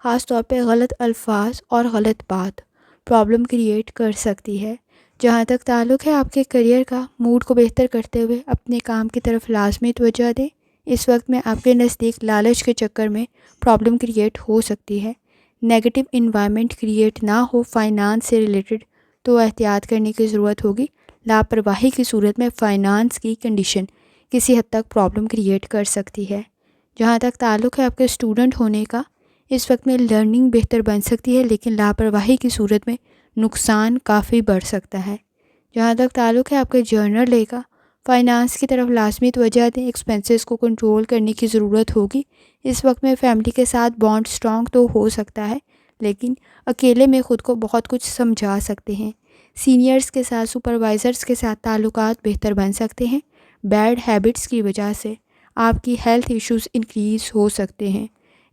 خاص طور پہ غلط الفاظ اور غلط بات پرابلم کریٹ کر سکتی ہے۔ جہاں تک تعلق ہے آپ کے کریئر کا، موڈ کو بہتر کرتے ہوئے اپنے کام کی طرف لازمی توجہ دیں۔ اس وقت میں آپ کے نزدیک لالچ کے چکر میں پرابلم کریٹ ہو سکتی ہے۔ نیگیٹو انوائرمنٹ کریٹ نہ ہو فائنانس سے ریلیٹڈ تو احتیاط کرنے کی ضرورت ہوگی۔ لاپرواہی کی صورت میں فائنانس کی کنڈیشن کسی حد تک پرابلم کریٹ کر سکتی ہے۔ جہاں تک تعلق ہے آپ کے اسٹوڈنٹ ہونے کا، اس وقت میں لرننگ بہتر بن سکتی ہے، لیکن لاپرواہی کی صورت میں نقصان کافی بڑھ سکتا ہے۔ جہاں تک تعلق ہے آپ کے جرنل کا، فائنانس کی طرف لازمی توجہ دیں، ایکسپینسز کو کنٹرول کرنے کی ضرورت ہوگی۔ اس وقت میں فیملی کے ساتھ بانڈ اسٹرانگ تو ہو سکتا ہے، لیکن اکیلے میں خود کو بہت کچھ سمجھا سکتے ہیں۔ سینئرز کے ساتھ، سپروائزرز کے ساتھ تعلقات بہتر بن سکتے ہیں۔ بیڈ ہیبٹس کی وجہ سے آپ کی ہیلتھ ایشوز انکریز ہو سکتے ہیں۔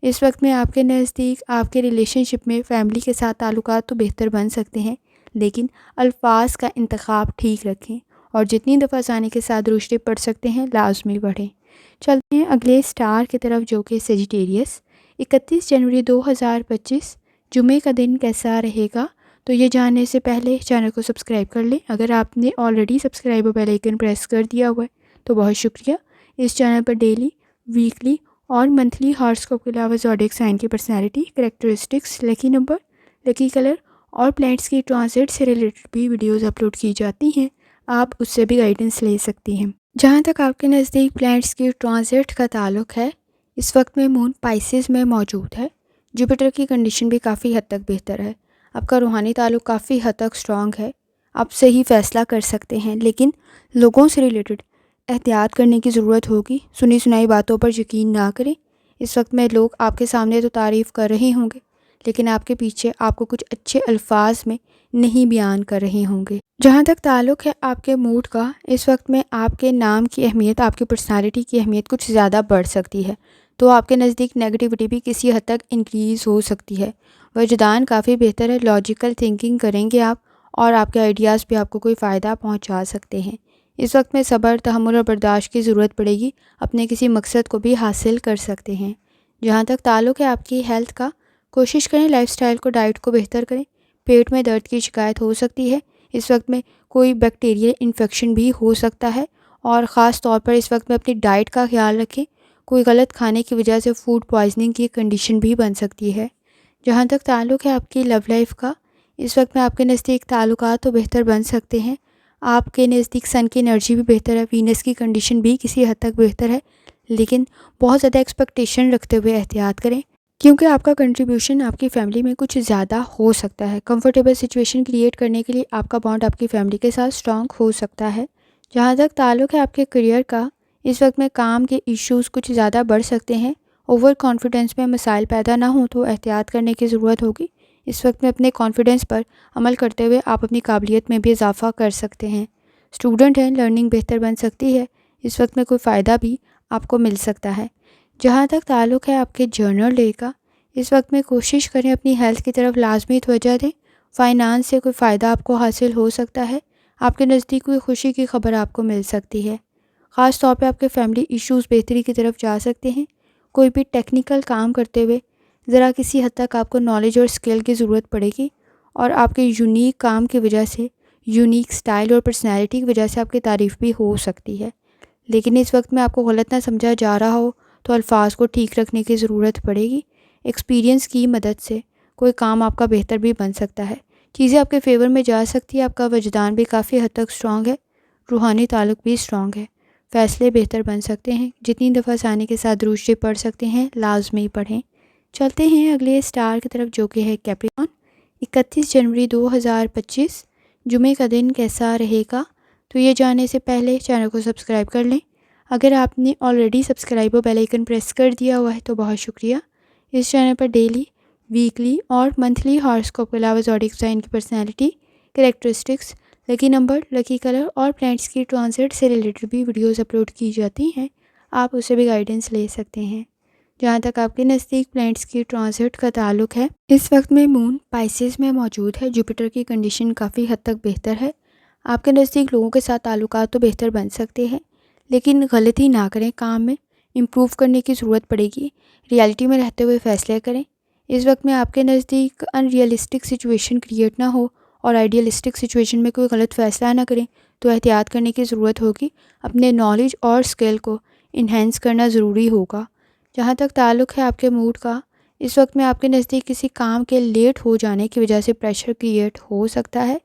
اس وقت میں آپ کے نزدیک آپ کے ریلیشن شپ میں فیملی کے ساتھ تعلقات تو بہتر بن سکتے ہیں، لیکن الفاظ کا انتخاب ٹھیک رکھیں اور جتنی دفعہ آسانی کے ساتھ روشتے پڑھ سکتے ہیں لازمی پڑھیں۔ چلتے ہیں اگلے سٹار کی طرف جو کہ سیجیٹیریس۔ 31 جنوری 2025 جمعے کا دن کیسا رہے گا؟ تو یہ جاننے سے پہلے چینل کو سبسکرائب کر لیں۔ اگر آپ نے already subscribe bell icon press کر دیا ہوا ہے تو بہت شکریہ۔ اس چینل پر ڈیلی، ویکلی اور منتھلی ہاراسکوپ کے علاوہ زوڈیک سائن کی personality, characteristics, lucky number, lucky colour اور پلینٹس کی ٹرانزٹ سے ریلیٹڈ بھی ویڈیوز اپلوڈ کی جاتی ہیں، آپ اس سے بھی گائیڈنس لے سکتی ہیں۔ جہاں تک آپ کے نزدیک پلینٹس کی ٹرانزٹ کا تعلق ہے، اس وقت میں مون پائسیز میں موجود ہے۔ جوپیٹر کی کنڈیشن بھی کافی حد تک بہتر ہے۔ آپ کا روحانی تعلق کافی حد تک اسٹرانگ ہے، آپ صحیح فیصلہ کر سکتے ہیں، لیکن لوگوں سے ریلیٹڈ احتیاط کرنے کی ضرورت ہوگی۔ سنی سنائی باتوں پر یقین نہ کریں۔ اس وقت میں لوگ آپ کے سامنے تو تعریف کر رہے ہوں گے، لیکن آپ کے پیچھے آپ کو کچھ اچھے الفاظ میں نہیں بیان کر رہے ہوں گے۔ جہاں تک تعلق ہے آپ کے موڈ کا، اس وقت میں آپ کے نام کی اہمیت، آپ کی پرسنالٹی کی اہمیت کچھ زیادہ بڑھ سکتی ہے، تو آپ کے نزدیک نیگیٹیوٹی بھی کسی حد تک انکریز ہو سکتی ہے۔ وجدان کافی بہتر ہے، لاجیکل تھنکنگ کریں گے آپ، اور آپ کے آئیڈیاز بھی آپ کو کوئی فائدہ پہنچا سکتے ہیں۔ اس وقت میں صبر، تحمل اور برداشت کی ضرورت پڑے گی، اپنے کسی مقصد کو بھی حاصل کر سکتے ہیں۔ جہاں تک تعلق ہے آپ کی ہیلتھ کا، کوشش کریں لائف سٹائل کو، ڈائٹ کو بہتر کریں۔ پیٹ میں درد کی شکایت ہو سکتی ہے، اس وقت میں کوئی بیکٹیریل انفیکشن بھی ہو سکتا ہے، اور خاص طور پر اس وقت میں اپنی ڈائٹ کا خیال رکھیں۔ کوئی غلط کھانے کی وجہ سے فوڈ پوائزننگ کی کنڈیشن بھی بن سکتی ہے۔ جہاں تک تعلق ہے آپ کی لو لائف کا، اس وقت میں آپ کے نزدیک تعلقات تو بہتر بن سکتے ہیں، آپ کے نزدیک سن کی انرجی بھی بہتر ہے، وینس کی کنڈیشن بھی کسی حد تک بہتر ہے، لیکن بہت زیادہ ایکسپیکٹیشن رکھتے ہوئے احتیاط کریں، کیونکہ آپ کا کنٹریبیوشن آپ کی فیملی میں کچھ زیادہ ہو سکتا ہے۔ کمفرٹیبل سچویشن کریٹ کرنے کے لیے آپ کا بانڈ آپ کی فیملی کے ساتھ اسٹرانگ ہو سکتا ہے۔ جہاں تک تعلق ہے آپ کے کریئر کا، اس وقت میں کام کے ایشوز کچھ زیادہ بڑھ سکتے ہیں۔ اوور کانفیڈنس میں مسائل پیدا نہ ہوں تو احتیاط کرنے کی ضرورت ہوگی۔ اس وقت میں اپنے کانفیڈنس پر عمل کرتے ہوئے آپ اپنی قابلیت میں بھی اضافہ کر سکتے ہیں۔ اسٹوڈنٹ ہیں، لرننگ بہتر بن سکتی ہے، اس وقت میں کوئی فائدہ بھی آپ کو مل سکتا ہے۔ جہاں تک تعلق ہے آپ کے جرنل ڈے کا، اس وقت میں کوشش کریں اپنی ہیلتھ کی طرف لازمی توجہ دیں۔ فائنانس سے کوئی فائدہ آپ کو حاصل ہو سکتا ہے، آپ کے نزدیک کوئی خوشی کی خبر آپ کو مل سکتی ہے۔ خاص طور پہ آپ کے فیملی ایشوز بہتری کی طرف جا سکتے ہیں۔ کوئی بھی ٹیکنیکل کام کرتے ہوئے ذرا کسی حد تک آپ کو نالج اور اسکل کی ضرورت پڑے گی، اور آپ کے یونیک کام کی وجہ سے، یونیک سٹائل اور پرسنالٹی کی وجہ سے آپ کی تعریف بھی ہو سکتی ہے۔ لیکن اس وقت میں آپ کو غلط نہ سمجھا جا رہا ہو تو الفاظ کو ٹھیک رکھنے کی ضرورت پڑے گی۔ ایکسپیرینس کی مدد سے کوئی کام آپ کا بہتر بھی بن سکتا ہے، چیزیں آپ کے فیور میں جا سکتی ہے، آپ کا وجدان بھی کافی حد تک اسٹرانگ ہے، روحانی تعلق بھی اسٹرانگ ہے، فیصلے بہتر بن سکتے ہیں۔ جتنی دفعہ آسانی کے ساتھ درود شریف پڑھ سکتے ہیں لازمی پڑھیں۔ چلتے ہیں اگلے اسٹار کی طرف جو کہ ہے کیپریکن۔ 31 جنوری 2025 جمعے کا دن کیسا رہے گا؟ تو یہ جاننے سے پہلے چینل کو سبسکرائب کر لیں۔ اگر آپ نے آلریڈی سبسکرائب اور بیل آئیکن پریس کر دیا ہوا ہے تو بہت شکریہ۔ اس چینل پر ڈیلی، ویکلی اور منتھلی ہاراسکوپ کے علاوہ زوڈیک سائن کی personality, characteristics, lucky number, lucky colour اور پلانٹس کی ٹرانزٹ سے ریلیٹڈ بھی ویڈیوز اپلوڈ کی جاتی ہیں، آپ اسے بھی گائیڈنس لے سکتے ہیں۔ جہاں تک آپ کے نزدیک پلانٹس کی ٹرانزٹ کا تعلق ہے، اس وقت میں مون پائسز میں موجود ہے، جوپیٹر کی کنڈیشن کافی حد تک بہتر ہے۔ آپ کے نزدیک لوگوں کے ساتھ تعلقات تو بہتر بن سکتے ہیں، لیکن غلطی نہ کریں، کام میں امپروو کرنے کی ضرورت پڑے گی، ریالٹی میں رہتے ہوئے فیصلے کریں۔ اس وقت میں آپ کے نزدیک ان ریئلسٹک سچویشن کریٹ نہ ہو اور آئیڈیلسٹک سچویشن میں کوئی غلط فیصلہ نہ کریں تو احتیاط کرنے کی ضرورت ہوگی، اپنے نالج اور اسکل کو انہینس کرنا ضروری ہوگا۔ جہاں تک تعلق ہے آپ کے موڈ کا، اس وقت میں آپ کے نزدیک کسی کام کے لیٹ ہو جانے کی وجہ سے پریشر کریٹ ہو سکتا ہے۔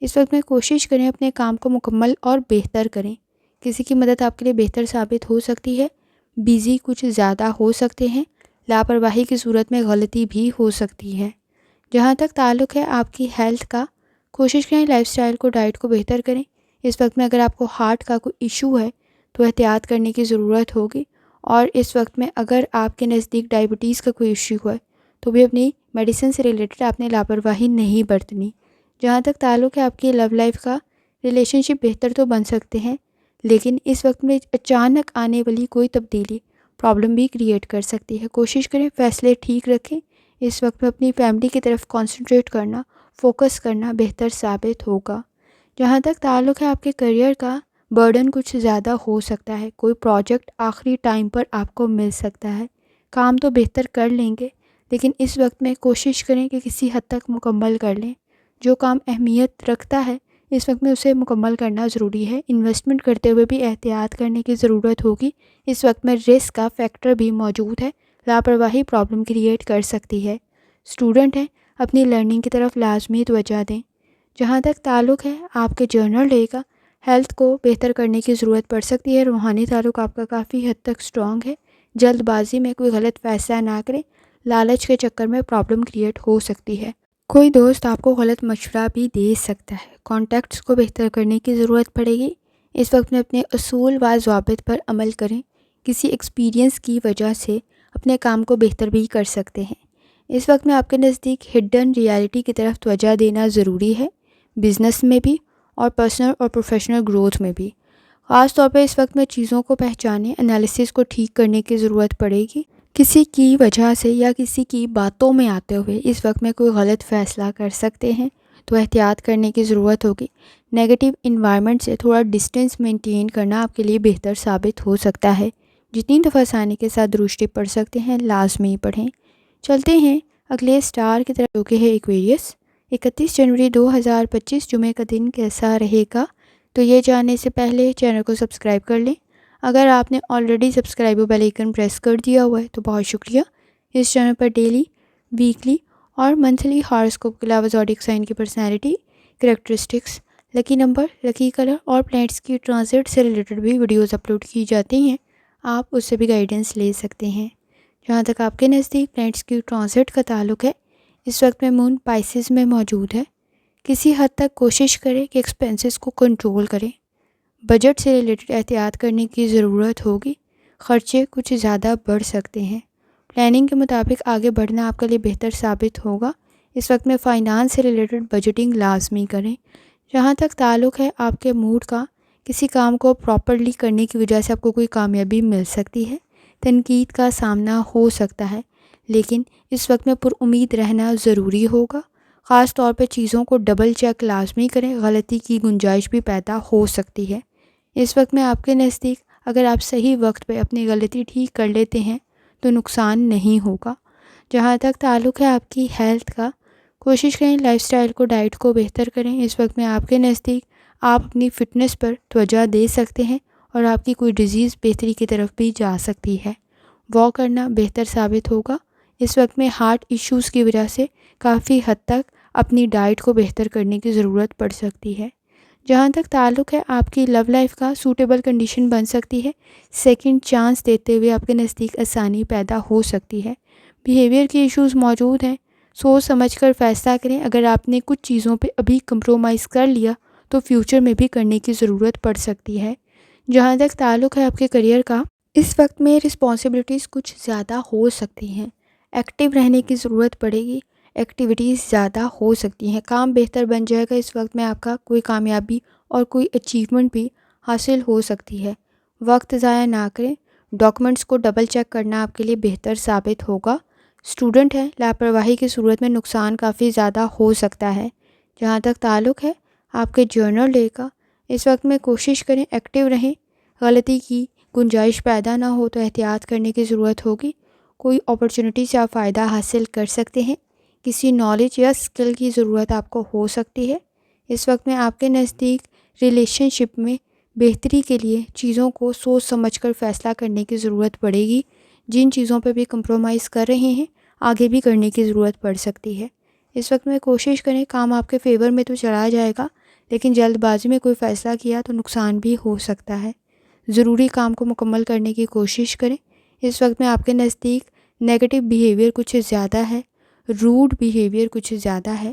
اس وقت میں کوشش کریں اپنے کام کو مکمل اور بہتر کریں، کسی کی مدد آپ کے لیے بہتر ثابت ہو سکتی ہے، بیزی کچھ زیادہ ہو سکتے ہیں، لاپرواہی کی صورت میں غلطی بھی ہو سکتی ہے۔ جہاں تک تعلق ہے آپ کی ہیلتھ کا، کوشش کریں لائف سٹائل کو، ڈائٹ کو بہتر کریں۔ اس وقت میں اگر آپ کو ہارٹ کا کوئی ایشو ہے تو احتیاط کرنے کی ضرورت ہوگی، اور اس وقت میں اگر آپ کے نزدیک ڈائبٹیز کا کوئی ایشو ہے تو بھی اپنی میڈیسن سے ریلیٹڈ آپ نے لاپرواہی نہیں برتنی۔ جہاں تک تعلق ہے آپ کی لو لائف کا، ریلیشن شپ بہتر تو بن سکتے ہیں، لیکن اس وقت میں اچانک آنے والی کوئی تبدیلی پرابلم بھی کریٹ کر سکتی ہے۔ کوشش کریں فیصلے ٹھیک رکھیں، اس وقت میں اپنی فیملی کی طرف کانسنٹریٹ کرنا، فوکس کرنا بہتر ثابت ہوگا۔ جہاں تک تعلق ہے آپ کے کریئر کا، برڈن کچھ زیادہ ہو سکتا ہے، کوئی پروجیکٹ آخری ٹائم پر آپ کو مل سکتا ہے، کام تو بہتر کر لیں گے لیکن اس وقت میں کوشش کریں کہ کسی حد تک مکمل کر لیں۔ جو کام اہمیت رکھتا ہے اس وقت میں اسے مکمل کرنا ضروری ہے۔ انویسٹمنٹ کرتے ہوئے بھی احتیاط کرنے کی ضرورت ہوگی، اس وقت میں رسک کا فیکٹر بھی موجود ہے، لاپرواہی پرابلم کریٹ کر سکتی ہے۔ اسٹوڈنٹ ہیں، اپنی لرننگ کی طرف لازمی توجہ دیں۔ جہاں تک تعلق ہے آپ کے جرنل ڈے کا، ہیلتھ کو بہتر کرنے کی ضرورت پڑ سکتی ہے، روحانی تعلق آپ کا کافی حد تک اسٹرانگ ہے، جلد بازی میں کوئی غلط فیصلہ نہ کریں، لالچ کے چکر میں پرابلم کریٹ ہو سکتی ہے۔ کوئی دوست آپ کو غلط مشورہ بھی دے سکتا ہے، کانٹیکٹس کو بہتر کرنے کی ضرورت پڑے گی۔ اس وقت میں اپنے اصول و ضوابط پر عمل کریں، کسی ایکسپیرینس کی وجہ سے اپنے کام کو بہتر بھی کر سکتے ہیں۔ اس وقت میں آپ کے نزدیک ہڈن ریالٹی کی طرف توجہ دینا ضروری ہے، بزنس میں بھی اور پرسنل اور پروفیشنل گروتھ میں بھی۔ خاص طور پہ اس وقت میں چیزوں کو پہچانے، انالیسس کو ٹھیک کرنے کی ضرورت پڑے گی۔ کسی کی وجہ سے یا کسی کی باتوں میں آتے ہوئے اس وقت میں کوئی غلط فیصلہ کر سکتے ہیں تو احتیاط کرنے کی ضرورت ہوگی۔ نیگیٹو انوائرمنٹ سے تھوڑا ڈسٹینس مینٹین کرنا آپ کے لیے بہتر ثابت ہو سکتا ہے۔ جتنی دفعہ آسانی کے ساتھ درود شریف پڑھ سکتے ہیں لازمی پڑھیں۔ چلتے ہیں اگلے اسٹار کی طرف جو کہ ہے ایکویریس۔ 31 جنوری 2025 جمعے کا دن کیسا رہے گا؟ تو یہ جاننے سے پہلے چینل کو سبسکرائب کر لیں۔ اگر آپ نے آلریڈی سبسکرائب اور بیل آئیکن پریس کر دیا ہوا ہے تو بہت شکریہ۔ اس چینل پر ڈیلی، ویکلی اور منتھلی ہاراسکوپ کے علاوہ زوڈیک سائن کی personality, characteristics, lucky number, lucky colour اور پلانٹس کی ٹرانزٹ سے ریلیٹڈ بھی ویڈیوز اپلوڈ کی جاتی ہیں، آپ اس سے بھی گائیڈنس لے سکتے ہیں۔ جہاں تک آپ کے نزدیک پلانٹس کی ٹرانزٹ کا تعلق ہے، اس وقت میں مون پائسز میں موجود ہے، کسی حد تک کوشش کریں کہ ایکسپینسز کو کنٹرول کریں، بجٹ سے ریلیٹڈ احتیاط کرنے کی ضرورت ہوگی، خرچے کچھ زیادہ بڑھ سکتے ہیں، پلاننگ کے مطابق آگے بڑھنا آپ کے لیے بہتر ثابت ہوگا۔ اس وقت میں فائنانس سے ریلیٹڈ بجٹنگ لازمی کریں۔ جہاں تک تعلق ہے آپ کے موڈ کا، کسی کام کو پراپرلی کرنے کی وجہ سے آپ کو کوئی کامیابی مل سکتی ہے، تنقید کا سامنا ہو سکتا ہے، لیکن اس وقت میں پر امید رہنا ضروری ہوگا۔ خاص طور پہ چیزوں کو ڈبل چیک لازمی کریں، غلطی کی گنجائش بھی پیدا ہو سکتی ہے۔ اس وقت میں آپ کے نزدیک اگر آپ صحیح وقت پہ اپنی غلطی ٹھیک کر لیتے ہیں تو نقصان نہیں ہوگا۔ جہاں تک تعلق ہے آپ کی ہیلتھ کا، کوشش کریں لائف سٹائل کو، ڈائٹ کو بہتر کریں۔ اس وقت میں آپ کے نزدیک آپ اپنی فٹنس پر توجہ دے سکتے ہیں اور آپ کی کوئی ڈیزیز بہتری کی طرف بھی جا سکتی ہے۔ واک کرنا بہتر ثابت ہوگا۔ اس وقت میں ہارٹ ایشوز کی وجہ سے کافی حد تک اپنی ڈائٹ کو بہتر کرنے کی ضرورت پڑ سکتی ہے۔ جہاں تک تعلق ہے آپ کی لو لائف کا، سوٹیبل کنڈیشن بن سکتی ہے۔ سیکنڈ چانس دیتے ہوئے آپ کے نزدیک آسانی پیدا ہو سکتی ہے۔ بیہیویئر کی ایشوز موجود ہیں، سوچ سمجھ کر فیصلہ کریں۔ اگر آپ نے کچھ چیزوں پہ ابھی کمپرومائز کر لیا تو فیوچر میں بھی کرنے کی ضرورت پڑ سکتی ہے۔ جہاں تک تعلق ہے آپ کے کریئر کا، اس وقت میں رسپانسبلٹیز کچھ زیادہ ہو سکتی ہیں، ایکٹیو رہنے کی ضرورت پڑے گی، ایکٹیویٹیز زیادہ ہو سکتی ہیں، کام بہتر بن جائے گا۔ اس وقت میں آپ کا کوئی کامیابی اور کوئی اچیومنٹ بھی حاصل ہو سکتی ہے۔ وقت ضائع نہ کریں، ڈاکومنٹس کو ڈبل چیک کرنا آپ کے لیے بہتر ثابت ہوگا۔ اسٹوڈنٹ ہے، لاپرواہی کی صورت میں نقصان کافی زیادہ ہو سکتا ہے۔ جہاں تک تعلق ہے آپ کے جرنل ڈے کا، اس وقت میں کوشش کریں ایکٹیو رہیں، غلطی کی گنجائش پیدا نہ ہو تو احتیاط کرنے کی ضرورت ہوگی۔ کوئی اپرچونٹی سے آپ فائدہ حاصل کر سکتے ہیں، کسی نالج یا اسکل کی ضرورت آپ کو ہو سکتی ہے۔ اس وقت میں آپ کے نزدیک ریلیشن شپ میں بہتری کے لیے چیزوں کو سوچ سمجھ کر فیصلہ کرنے کی ضرورت پڑے گی۔ جن چیزوں پہ بھی کمپرومائز کر رہے ہیں آگے بھی کرنے کی ضرورت پڑ سکتی ہے۔ اس وقت میں کوشش کریں، کام آپ کے فیور میں تو چلا جائے گا لیکن جلد بازی میں کوئی فیصلہ کیا تو نقصان بھی ہو سکتا ہے۔ ضروری کام کو مکمل کرنے کی کوشش کریں۔ اس وقت میں آپ کے نزدیک نیگیٹو بیہیویئر کچھ زیادہ ہے، روڈ بیہیویئر کچھ زیادہ ہے۔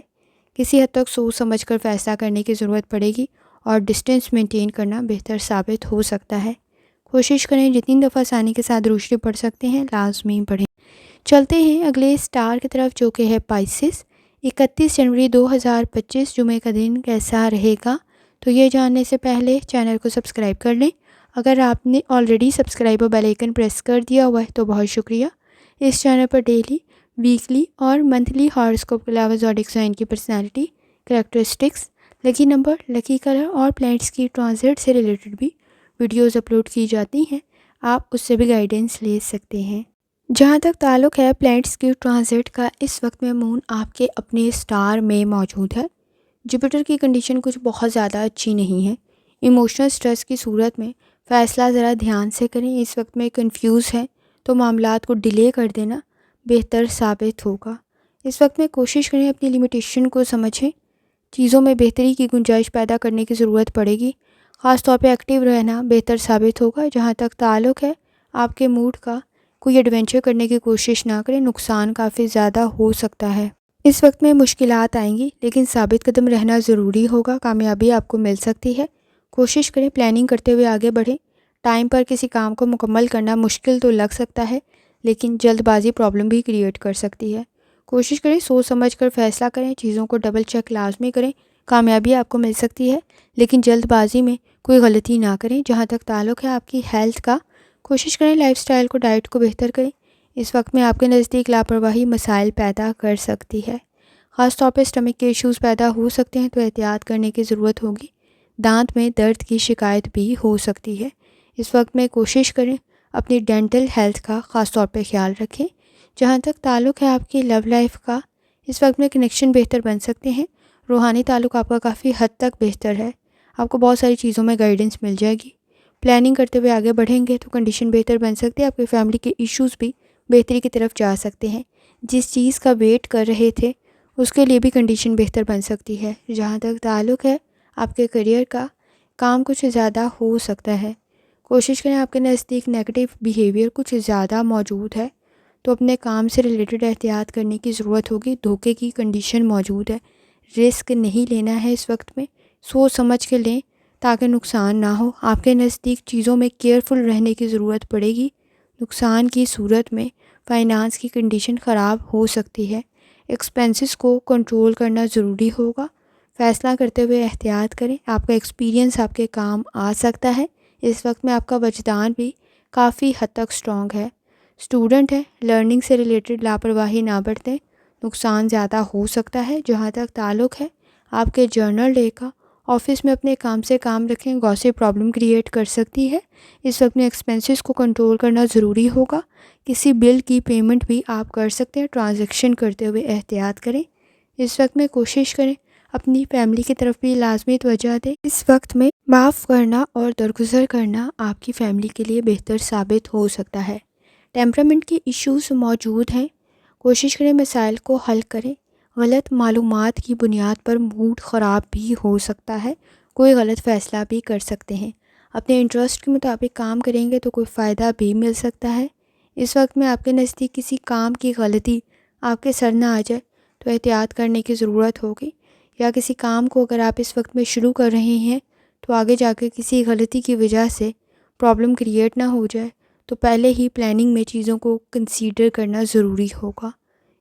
کسی حد تک سوچ سمجھ کر فیصلہ کرنے کی ضرورت پڑے گی اور ڈسٹینس مینٹین کرنا بہتر ثابت ہو سکتا ہے۔ کوشش کریں جتنی دفعہ آسانی کے ساتھ روشنی پڑھ سکتے ہیں لازمی پڑھیں۔ چلتے ہیں اگلے اسٹار کی طرف جو کہ ہے پائسس۔ 31 جنوری 2025 جمعے کا دن کیسا رہے گا؟ تو یہ جاننے سے پہلے چینل کو سبسکرائب کر لیں۔ اگر آپ نے آلریڈی سبسکرائب اور بیل آئیکن پریس کر دیا ہوا ہے تو بہت شکریہ۔ اس چینل پر ڈیلی، ویکلی اور منتھلی ہاراسکوپ کے علاوہ زوڈک سائن کی personality, characteristics, lucky number, lucky colour اور پلینٹس کی ٹرانزٹ سے ریلیٹڈ بھی ویڈیوز اپلوڈ کی جاتی ہیں، آپ اس سے بھی گائیڈنس لے سکتے ہیں۔ جہاں تک تعلق ہے پلینٹس کی ٹرانزٹ کا، اس وقت میں مون آپ کے اپنے اسٹار میں موجود ہے۔ جوپیٹر کی کنڈیشن کچھ بہت زیادہ اچھی نہیں ہے۔ ایموشنل سٹریس کی صورت میں فیصلہ ذرا دھیان سے کریں۔ اس وقت میں کنفیوز ہے تو معاملات کو ڈیلے کر دینا بہتر ثابت ہوگا۔ اس وقت میں کوشش کریں اپنی لمیٹیشن کو سمجھیں، چیزوں میں بہتری کی گنجائش پیدا کرنے کی ضرورت پڑے گی، خاص طور پہ ایکٹیو رہنا بہتر ثابت ہوگا۔ جہاں تک تعلق ہے آپ کے موڈ کا، کوئی ایڈونچر کرنے کی کوشش نہ کریں، نقصان کافی زیادہ ہو سکتا ہے۔ اس وقت میں مشکلات آئیں گی لیکن ثابت قدم رہنا ضروری ہوگا، کامیابی آپ کو مل سکتی ہے۔ کوشش کریں پلاننگ کرتے ہوئے آگے بڑھیں۔ ٹائم پر کسی کام کو مکمل کرنا مشکل تو لگ سکتا ہے لیکن جلد بازی پرابلم بھی کریٹ کر سکتی ہے۔ کوشش کریں سوچ سمجھ کر فیصلہ کریں، چیزوں کو ڈبل چیک لازمی کریں، کامیابی آپ کو مل سکتی ہے لیکن جلد بازی میں کوئی غلطی نہ کریں۔ جہاں تک تعلق ہے آپ کی ہیلتھ کا، کوشش کریں لائف سٹائل کو، ڈائٹ کو بہتر کریں۔ اس وقت میں آپ کے نزدیک لاپرواہی مسائل پیدا کر سکتی ہے، خاص طور پہ اسٹمک کے ایشوز پیدا ہو سکتے ہیں تو احتیاط کرنے کی ضرورت ہوگی۔ دانت میں درد کی شکایت بھی ہو سکتی ہے۔ اس وقت میں کوشش کریں اپنی ڈینٹل ہیلتھ کا خاص طور پہ خیال رکھیں۔ جہاں تک تعلق ہے آپ کی لو لائف کا، اس وقت میں کنیکشن بہتر بن سکتے ہیں، روحانی تعلق آپ کا کافی حد تک بہتر ہے، آپ کو بہت ساری چیزوں میں گائیڈنس مل جائے گی۔ پلاننگ کرتے ہوئے آگے بڑھیں گے تو کنڈیشن بہتر بن سکتی ہے، آپ کی فیملی کے ایشوز بھی بہتری کی طرف جا سکتے ہیں۔ جس چیز کا ویٹ کر رہے تھے اس کے لیے بھی کنڈیشن بہتر بن سکتی ہے۔ جہاں تک تعلق ہے آپ کے کریئر کا، کام کچھ زیادہ ہو سکتا ہے۔ کوشش کریں آپ کے نزدیک نیگیٹو بیہیویئر کچھ زیادہ موجود ہے تو اپنے کام سے ریلیٹڈ احتیاط کرنے کی ضرورت ہوگی۔ دھوکے کی کنڈیشن موجود ہے، رسک نہیں لینا ہے اس وقت میں، سوچ سمجھ کے لیں تاکہ نقصان نہ ہو۔ آپ کے نزدیک چیزوں میں کیئرفل رہنے کی ضرورت پڑے گی، نقصان کی صورت میں فائنانس کی کنڈیشن خراب ہو سکتی ہے۔ ایکسپینسز کو کنٹرول کرنا ضروری ہوگا، فیصلہ کرتے ہوئے احتیاط کریں، آپ کا ایکسپیرینس آپ کے کام آ سکتا ہے۔ اس وقت میں آپ کا وجدان بھی کافی حد تک اسٹرانگ ہے۔ اسٹوڈنٹ ہے، لرننگ سے ریلیٹڈ لاپرواہی نہ برتیں، نقصان زیادہ ہو سکتا ہے۔ جہاں تک تعلق ہے آپ کے جرنل ڈے کا، آفس میں اپنے کام سے کام رکھیں، گوسپ پرابلم کریٹ کر سکتی ہے۔ اس وقت میں ایکسپنسز کو کنٹرول کرنا ضروری ہوگا۔ کسی بل کی پیمنٹ بھی آپ کر سکتے ہیں، ٹرانزیکشن کرتے ہوئے احتیاط کریں۔ اس وقت میں کوشش کریں اپنی فیملی کی طرف بھی لازمی توجہ دیں۔ اس وقت میں معاف کرنا اور درگزر کرنا آپ کی فیملی کے لیے بہتر ثابت ہو سکتا ہے۔ ٹیمپرامنٹ کی ایشوز موجود ہیں، کوشش کریں مسائل کو حل کریں۔ غلط معلومات کی بنیاد پر موڈ خراب بھی ہو سکتا ہے، کوئی غلط فیصلہ بھی کر سکتے ہیں۔ اپنے انٹرسٹ کے مطابق کام کریں گے تو کوئی فائدہ بھی مل سکتا ہے۔ اس وقت میں آپ کے نزدیک کسی کام کی غلطی آپ کے سر نہ آ جائے تو احتیاط کرنے کی ضرورت ہوگی، یا کسی کام کو اگر آپ اس وقت میں شروع کر رہے ہیں تو آگے جا کے کسی غلطی کی وجہ سے پرابلم کریٹ نہ ہو جائے، تو پہلے ہی پلاننگ میں چیزوں کو کنسیڈر کرنا ضروری ہوگا۔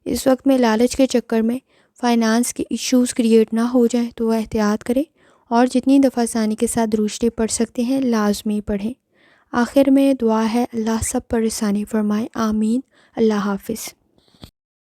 اس وقت میں لالچ کے چکر میں فائنانس کے ایشوز کریٹ نہ ہو جائیں تو احتیاط کریں، اور جتنی دفعہ آسانی کے ساتھ درود شریف پڑھ سکتے ہیں لازمی پڑھیں۔ آخر میں دعا ہے اللہ سب پر آسانی فرمائے، آمین۔ اللہ حافظ۔